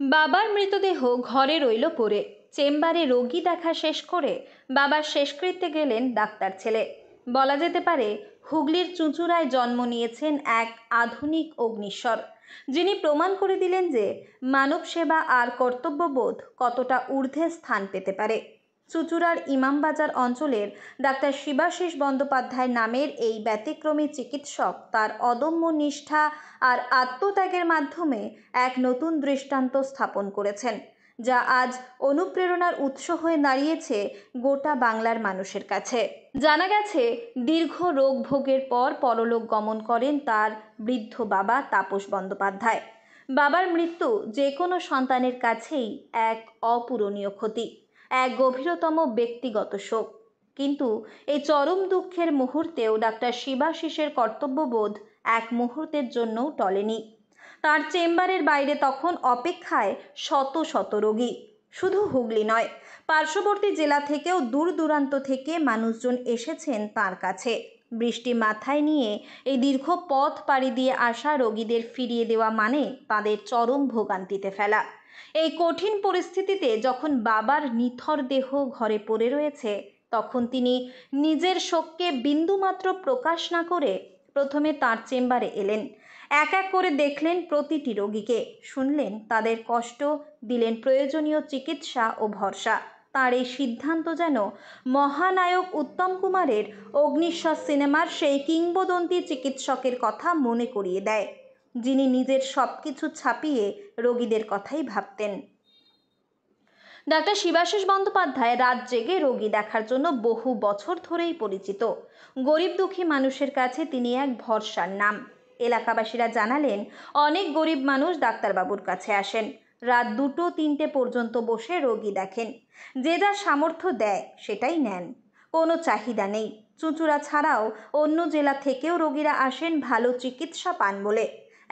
বাবার মৃতদেহ ঘরে রইল পড়ে। চেম্বারে রোগী দেখা শেষ করে বাবার শেষকৃত্যে গেলেন ডাক্তার ছেলে। বলা যেতে পারে হুগলির চুঁচুড়ায় জন্ম নিয়েছেন এক আধুনিক অগ্নিশ্বর, যিনি প্রমাণ করে দিলেন যে মানব সেবা আর কর্তব্যবোধ কতটা ঊর্ধ্বে স্থান পেতে পারে। চুঁচুড়ার ইমামবাজার অঞ্চলের ডাক্তার শিবাশিস বন্দ্যোপাধ্যায় নামের এই ব্যতিক্রমী চিকিৎসক তার অদম্য নিষ্ঠা আর আত্মত্যাগের মাধ্যমে এক নতুন দৃষ্টান্ত স্থাপন করেছেন, যা আজ অনুপ্রেরণার উৎস হয়ে দাঁড়িয়েছে গোটা বাংলার মানুষের কাছে। জানা গেছে, দীর্ঘ রোগ ভোগের পর পরলোক গমন করেন তার বৃদ্ধ বাবা তাপস বন্দ্যোপাধ্যায়। বাবার মৃত্যু যে কোনো সন্তানের কাছেই এক অপূরণীয় ক্ষতি, এক গভীরতম ব্যক্তিগত শোক। কিন্তু এই চরম দুঃখের মুহূর্তেও ডাক্তার শিবাশিসের কর্তব্যবোধ এক মুহূর্তের জন্যও টলেনি। তার চেম্বারের বাইরে তখন অপেক্ষায় শত শত রোগী। শুধু হুগলি নয়, পার্শ্ববর্তী জেলা থেকেও দূর দূরান্ত থেকে মানুষজন এসেছেন তার কাছে। বৃষ্টি মাথায় নিয়ে এই দীর্ঘ পথ পাড়ি দিয়ে আসা রোগীদের ফিরিয়ে দেওয়া মানে তাদের চরম ভোগান্তিতে ফেলা। এই কঠিন পরিস্থিতিতে যখন বাবার নিথর দেহ ঘরে পড়ে রয়েছে, তখন তিনি নিজের শোককে বিন্দুমাত্র প্রকাশ না করে প্রথমে তার চেম্বারে এলেন। এক এক করে দেখলেন প্রতিটি রোগীকে, শুনলেন তাদের কষ্ট, দিলেন প্রয়োজনীয় চিকিৎসা ও ভরসা। তার এই সিদ্ধান্ত যেন মহানায়ক উত্তম কুমারের অগ্নিশ্বর সিনেমার সেই কিংবদন্তি চিকিৎসকের কথা মনে করিয়ে দেয়, যিনি নিজের সবকিছু ছাপিয়ে রোগীদের কথাই ভাবতেন। ডাক্তার শিবাশিস বন্দ্যোপাধ্যায় রাত জেগে রোগী দেখার জন্য বহু বছর ধরেই পরিচিত। গরিব দুঃখী মানুষের কাছে তিনি এক ভরসার নাম। এলাকাবাসীরা জানালেন, অনেক গরিব মানুষ ডাক্তারবাবুর কাছে আসেন, রাত 2-3টে পর্যন্ত বসে রোগী দেখেন। যে যা সামর্থ্য দেয় সেটাই নেন, কোনো চাহিদা নেই। চুঁচুড়া ছাড়াও অন্য জেলা থেকেও রোগীরা আসেন ভালো চিকিৎসা পান বলে।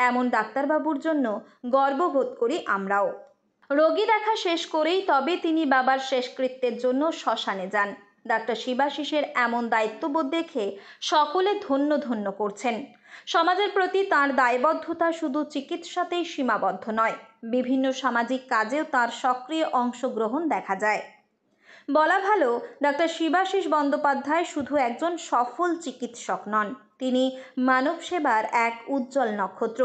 এমন ডাক্তারবাবুর জন্য গর্ববোধ করি আমরাও। রোগী দেখা শেষ করেই তবে তিনি বাবার শেষকৃত্যের জন্য শ্মশানে যান। ডাক্তার শিবাশিসের এমন দায়িত্ববোধ দেখে সকলে ধন্য ধন্য করছেন। সমাজের প্রতি তাঁর দায়বদ্ধতা শুধু চিকিৎসাতেই সীমাবদ্ধ নয়, বিভিন্ন সামাজিক কাজেও তার সক্রিয় অংশগ্রহণ দেখা যায়। বলা ভালো, ডাক্তার শিবাশিস বন্দ্যোপাধ্যায় শুধু একজন সফল চিকিৎসক নন, তিনি মানব সেবার এক উজ্জ্বল নক্ষত্র,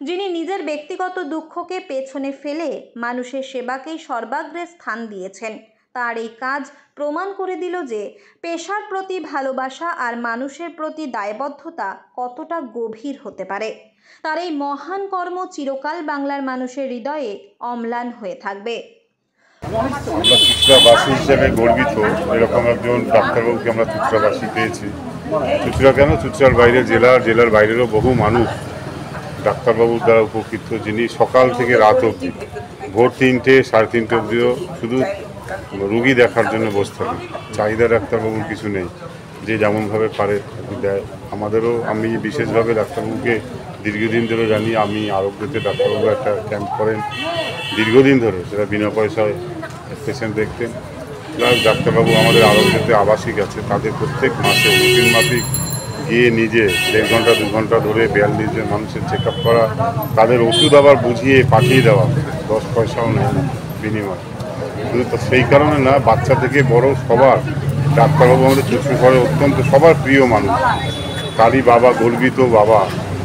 যিনি নিজের ব্যক্তিগত দুঃখকে পেছনে ফেলে মানুষের সেবাকেই সর্বাগ্রে স্থান দিয়েছেন। তার এই কাজ প্রমাণ করে দিল যে পেশার প্রতি ভালোবাসা আর মানুষের প্রতি দায়বদ্ধতা কতটা গভীর হতে পারে। তার এই মহান কর্ম চিরকাল বাংলার মানুষের হৃদয়ে অম্লান হয়ে থাকবে। আমরা চুঁচুড়াবাসী হিসেবে গর্বিত, এরকম একজন ডাক্তারবাবুকে আমরা চুঁচুড়াবাসী পেয়েছি। চুঁচুড়া কেন, চুঁচুড়ার বাইরে জেলার বাইরেরও বহু মানুষ ডাক্তারবাবুর দ্বারা উপকৃত, যিনি সকাল থেকে রাত অবধি ভোর 3টে 3:30 অবধিও শুধু রুগী দেখার জন্য বসে থাকেন। চাহিদা ডাক্তারবাবুর কিছু নেই, যে যেমনভাবে পারে দেয়। আমি বিশেষভাবে ডাক্তারবাবুকে দীর্ঘদিন ধরে জানি। আমি আরোগ্যতে ডাক্তারবাবু একটা ক্যাম্প করেন দীর্ঘদিন ধরে, সেটা বিনা পয়সায় পেশেন্ট দেখতেন। প্লাস ডাক্তারবাবু আমাদের আরোগ্যতে আবাসিক আছে, তাদের প্রত্যেক মাসে রুটিন মাফিক গিয়ে নিজে 1.5 ঘন্টা 2 ঘন্টা ধরে 42 জন মানুষের চেক আপ করা, তাদের ওষুধ আবার বুঝিয়ে পাঠিয়ে দেওয়া, 10 পয়সাও নেয় না বিনিময়। শুধু তো সেই কারণে না, বাচ্চা থেকে বড় সবার ডাক্তারবাবু আমাদের চুঁচুড়া অত্যন্ত সবার প্রিয় মানুষ। তারই বাবা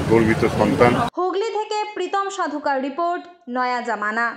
গর্বিত সন্তান। হুগলি থেকে প্রীতম সাধুকার রিপোর্ট, নয়া জামানা।